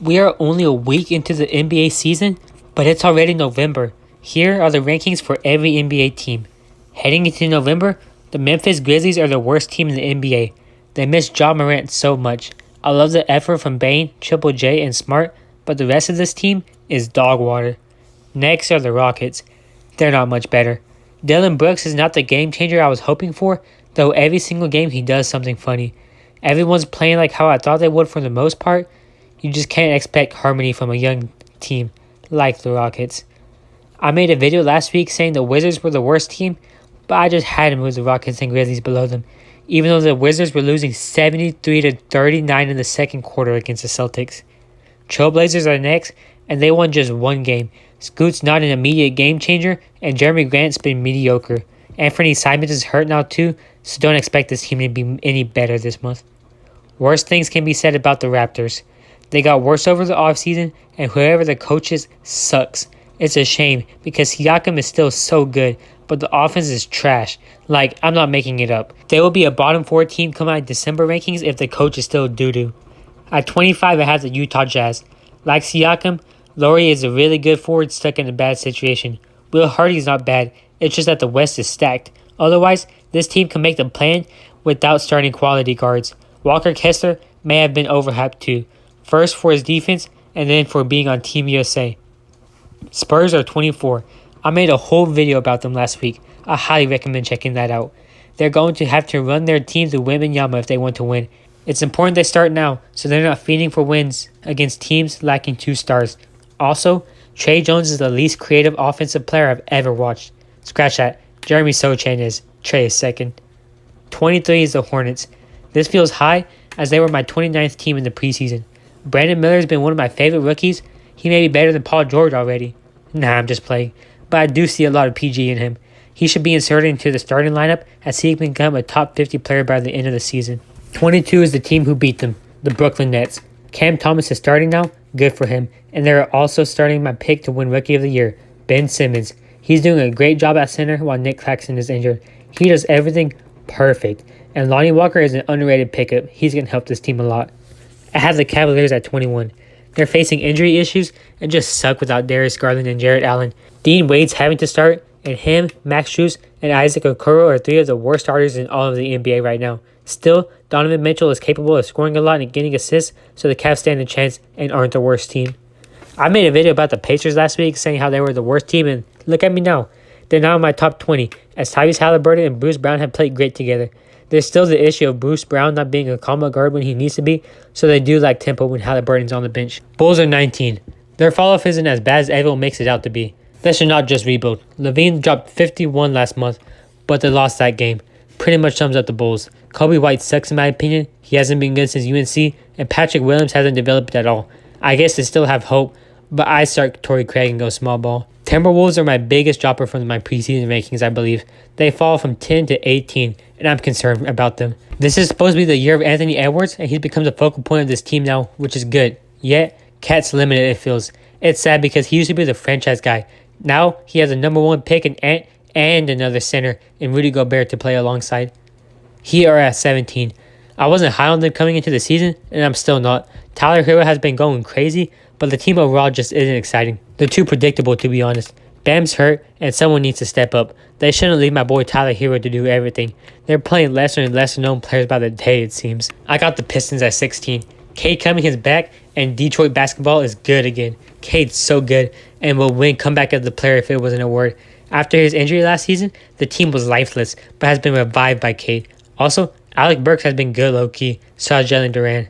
We are only a week into the NBA season, but it's already November. Here are the rankings for every NBA team. Heading into November, the Memphis Grizzlies are the worst team in the NBA. They miss Ja Morant so much. I love the effort from Bane, Triple J, and Smart, but the rest of this team is dog water. Next are the Rockets. They're not much better. Dylan Brooks is not the game changer I was hoping for, though every single game he does something funny. Everyone's playing like how I thought they would for the most part. You just can't expect harmony from a young team like the Rockets. I made a video last week saying the Wizards were the worst team, but I just had to move the Rockets and Grizzlies below them, even though the Wizards were losing 73-39 in the second quarter against the Celtics. Trailblazers are next, and they won just one game. Scoot's not an immediate game changer, and Jeremy Grant's been mediocre. Anthony Simons is hurt now too, so don't expect this team to be any better this month. Worse things can be said about the Raptors. They got worse over the offseason, and whoever the coach is sucks. It's a shame because Siakam is still so good, but the offense is trash. Like, I'm not making it up. They will be a bottom 4 team come out December rankings if the coach is still doo-doo. At 25, I have the Utah Jazz. Like Siakam, Laurie is a really good forward stuck in a bad situation. Will Hardy's not bad. It's just that the West is stacked. Otherwise, this team can make the plan without starting quality guards. Walker Kessler may have been overhyped too. First for his defense, and then for being on Team USA. Spurs are 24. I made a whole video about them last week. I highly recommend checking that out. They're going to have to run their team to Wembanyama if they want to win. It's important they start now, so they're not feeding for wins against teams lacking 2 stars. Also, Trey Jones is the least creative offensive player I've ever watched. Scratch that. Jeremy Sochan is. Trey is second. 23 is the Hornets. This feels high, as they were my 29th team in the preseason. Brandon Miller has been one of my favorite rookies. He may be better than Paul George already. Nah, I'm just playing. But I do see a lot of PG in him. He should be inserted into the starting lineup as he can become a top 50 player by the end of the season. 22 is the team who beat them, the Brooklyn Nets. Cam Thomas is starting now. Good for him. And they're also starting my pick to win Rookie of the Year, Ben Simmons. He's doing a great job at center while Nick Claxton is injured. He does everything perfect. And Lonnie Walker is an underrated pickup. He's going to help this team a lot. I have the Cavaliers at 21. They're facing injury issues and just suck without Darius Garland and Jarrett Allen. Dean Wade's having to start, and him, Max Strus, and Isaac Okoro are 3 of the worst starters in all of the NBA right now. Still, Donovan Mitchell is capable of scoring a lot and getting assists, so the Cavs stand a chance and aren't the worst team. I made a video about the Pacers last week saying how they were the worst team, and look at me now. They're now in my top 20, as Tyrese Halliburton and Bruce Brown have played great together. There's still the issue of Bruce Brown not being a combo guard when he needs to be, so they do lack tempo when Halliburton's on the bench. Bulls are 19. Their fall-off isn't as bad as everyone makes it out to be. They should not just rebuild. Levine dropped 51 last month, but they lost that game. Pretty much sums up the Bulls. Kobe White sucks in my opinion. He hasn't been good since UNC, and Patrick Williams hasn't developed at all. I guess they still have hope, but I start Torrey Craig and go small ball. Timberwolves are my biggest dropper from my preseason rankings, I believe. They fall from 10 to 18, and I'm concerned about them. This is supposed to be the year of Anthony Edwards, and he's become the focal point of this team now, which is good. Yet, Cat's limited, it feels. It's sad because he used to be the franchise guy. Now, he has a number 1 pick in Ant and another center in Rudy Gobert to play alongside. Here are at 17. I wasn't high on them coming into the season, and I'm still not. Tyler Hero has been going crazy, but the team overall just isn't exciting. They're too predictable, to be honest. Bam's hurt, and someone needs to step up. They shouldn't leave my boy Tyler Hero to do everything. They're playing lesser and lesser known players by the day, it seems. I got the Pistons at 16. Cade Cunningham's back, and Detroit basketball is good again. Cade's so good, and will win comeback of the player if it wasn't a word. After his injury last season, the team was lifeless, but has been revived by Cade. Also, Alec Burks has been good low-key, so has Jalen Duran.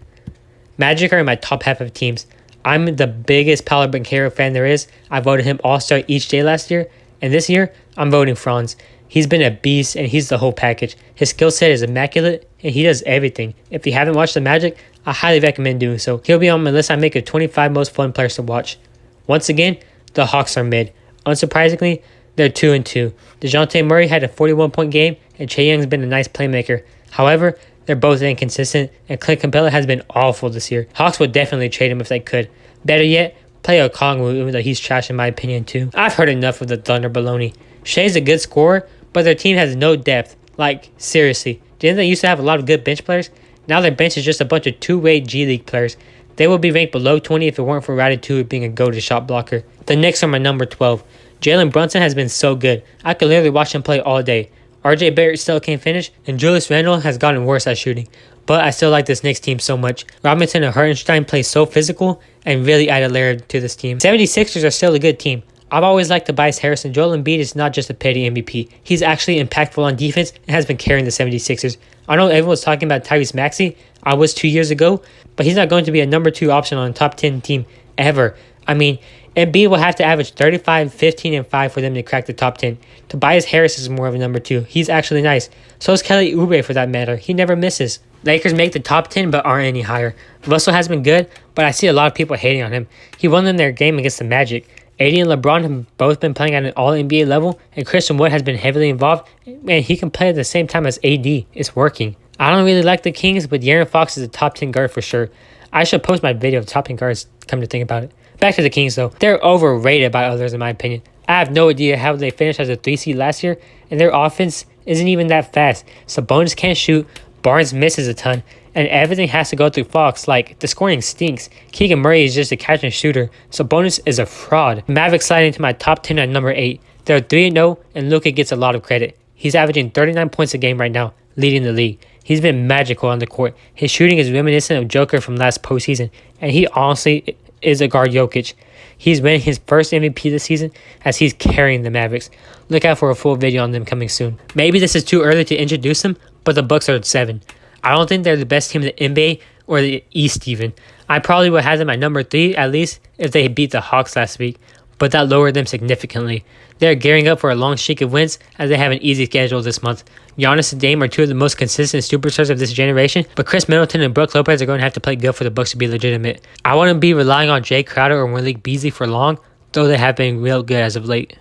Magic are in my top half of teams. I'm the biggest Paolo Banchero fan there is. I voted him All-Star each day last year, and this year, I'm voting Franz. He's been a beast, and he's the whole package. His skill set is immaculate, and he does everything. If you haven't watched the Magic, I highly recommend doing so. He'll be on my list I make of 25 most fun players to watch. Once again, the Hawks are mid. Unsurprisingly, they're 2-2. DeJounte Murray had a 41-point game, and Trae Young's been a nice playmaker. However, they're both inconsistent, and Clint Capella has been awful this year. Hawks would definitely trade him if they could. Better yet, play Okongwu, even though he's trash in my opinion too. I've heard enough of the Thunder baloney. Shea's a good scorer, but their team has no depth. Like, seriously. Didn't they used to have a lot of good bench players? Now their bench is just a bunch of two-way G League players. They would be ranked below 20 if it weren't for Ratatouille being a go-to shot blocker. The Knicks are my number 12. Jalen Brunson has been so good. I could literally watch him play all day. RJ Barrett still can't finish, and Julius Randle has gotten worse at shooting. But I still like this Knicks team so much. Robinson and Hartenstein play so physical and really add a layer to this team. 76ers are still a good team. I've always liked Tobias Harris, and Joel Embiid is not just a petty MVP. He's actually impactful on defense and has been carrying the 76ers. I know everyone was talking about Tyrese Maxey. I was 2 years ago, but he's not going to be a number 2 option on a top 10 team ever. I mean, Embiid will have to average 35, 15, and 5 for them to crack the top 10. Tobias Harris is more of a number 2. He's actually nice. So is Kelly Oubre for that matter. He never misses. Lakers make the top 10 but aren't any higher. Russell has been good, but I see a lot of people hating on him. He won them their game against the Magic. AD and LeBron have both been playing at an all-NBA level, and Christian Wood has been heavily involved, and he can play at the same time as AD. It's working. I don't really like the Kings, but De'Aaron Fox is a top 10 guard for sure. I should post my video of top 10 guards, come to think about it. Back to the Kings though. They're overrated by others in my opinion. I have no idea how they finished as a 3 seed last year, and their offense isn't even that fast. Sabonis can't shoot, Barnes misses a ton, and everything has to go through Fox. Like, the scoring stinks. Keegan Murray is just a catch and shooter. Sabonis is a fraud. Mavericks slide into my top 10 at number 8. They're 3-0, and Luka gets a lot of credit. He's averaging 39 points a game right now, leading the league. He's been magical on the court. His shooting is reminiscent of Joker from last postseason, and he honestly is a guard Jokic. He's winning his first MVP this season as he's carrying the Mavericks. Look out for a full video on them coming soon. Maybe this is too early to introduce them, but the Bucks are at 7. I don't think they're the best team in the NBA or the East even. I probably would have them at number 3 at least if they beat the Hawks last week, but that lowered them significantly. They're gearing up for a long streak of wins as they have an easy schedule this month. Giannis and Dame are 2 of the most consistent superstars of this generation, but Chris Middleton and Brook Lopez are going to have to play good for the Bucks to be legitimate. I wouldn't be relying on Jay Crowder or Malik Beasley for long, though they have been real good as of late.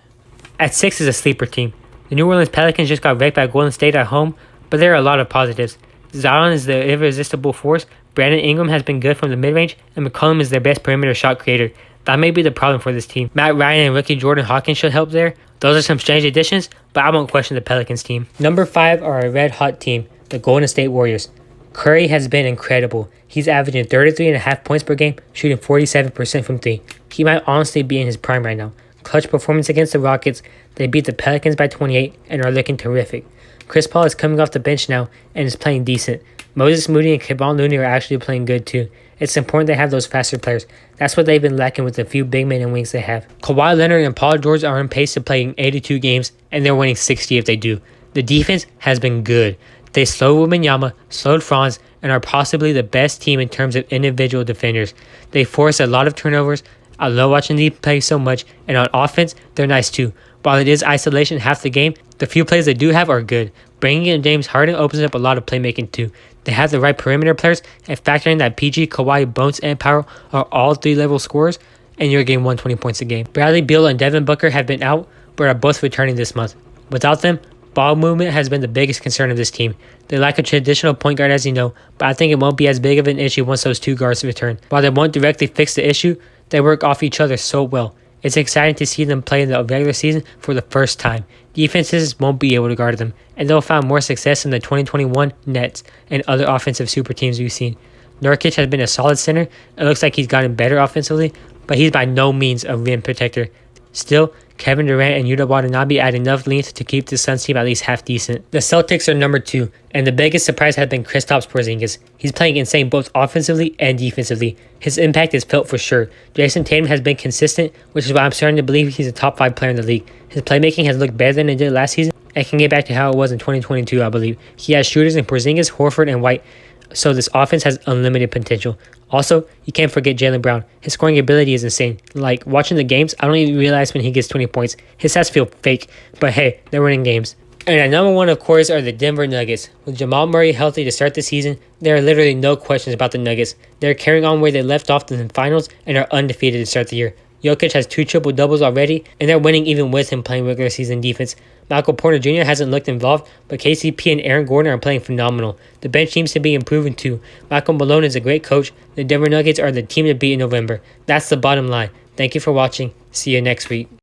At 6 is a sleeper team. The New Orleans Pelicans just got wrecked by Golden State at home, but there are a lot of positives. Zion is the irresistible force, Brandon Ingram has been good from the mid-range, and McCollum is their best perimeter shot creator. That may be the problem for this team. Matt Ryan and rookie Jordan Hawkins should help there. Those are some strange additions, but I won't question the Pelicans team. Number 5 are a red-hot team, the Golden State Warriors. Curry has been incredible. He's averaging 33.5 points per game, shooting 47% from 3. He might honestly be in his prime right now. Clutch performance against the Rockets. They beat the Pelicans by 28 and are looking terrific. Chris Paul is coming off the bench now and is playing decent. Moses Moody and Kevon Looney are actually playing good too. It's important they have those faster players. That's what they've been lacking with the few big men and wings they have. Kawhi Leonard and Paul George are on pace to play in 82 games, and they're winning 60 if they do. The defense has been good. They slowed Wembanyama, slowed Franz, and are possibly the best team in terms of individual defenders. They force a lot of turnovers. I love watching them play so much, and on offense, they're nice too. While it is isolation half the game, the few plays they do have are good. Bringing in James Harden opens up a lot of playmaking too. They have the right perimeter players, and factoring that PG, Kawhi, Bones, and Powell are all 3-level scorers, and you're getting 120 points a game. Bradley Beal and Devin Booker have been out, but are both returning this month. Without them, ball movement has been the biggest concern of this team. They lack a traditional point guard, as you know, but I think it won't be as big of an issue once those 2 guards return. While they won't directly fix the issue, they work off each other so well. It's exciting to see them play in the regular season for the first time. Defenses won't be able to guard them, and they'll find more success in the 2021 Nets and other offensive super teams we've seen. Nurkic has been a solid center. It looks like he's gotten better offensively, but he's by no means a rim protector. Still, Kevin Durant and Yuta Watanabe add enough length to keep the Suns team at least half decent. The Celtics are number 2, and the biggest surprise has been Kristaps Porzingis. He's playing insane both offensively and defensively. His impact is felt for sure. Jason Tatum has been consistent, which is why I'm starting to believe he's a top 5 player in the league. His playmaking has looked better than it did last season and can get back to how it was in 2022, I believe. He has shooters in Porzingis, Horford, and White, so this offense has unlimited potential. Also, you can't forget Jaylen Brown. His scoring ability is insane. Like, watching the games, I don't even realize when he gets 20 points. His stats feel fake, but hey, they're winning games. And at number 1, of course, are the Denver Nuggets. With Jamal Murray healthy to start the season, there are literally no questions about the Nuggets. They're carrying on where they left off in the finals and are undefeated to start the year. Jokic has 2 triple-doubles already, and they're winning even with him playing regular season defense. Michael Porter Jr. hasn't looked involved, but KCP and Aaron Gordon are playing phenomenal. The bench seems to be improving too. Michael Malone is a great coach. The Denver Nuggets are the team to beat in November. That's the bottom line. Thank you for watching. See you next week.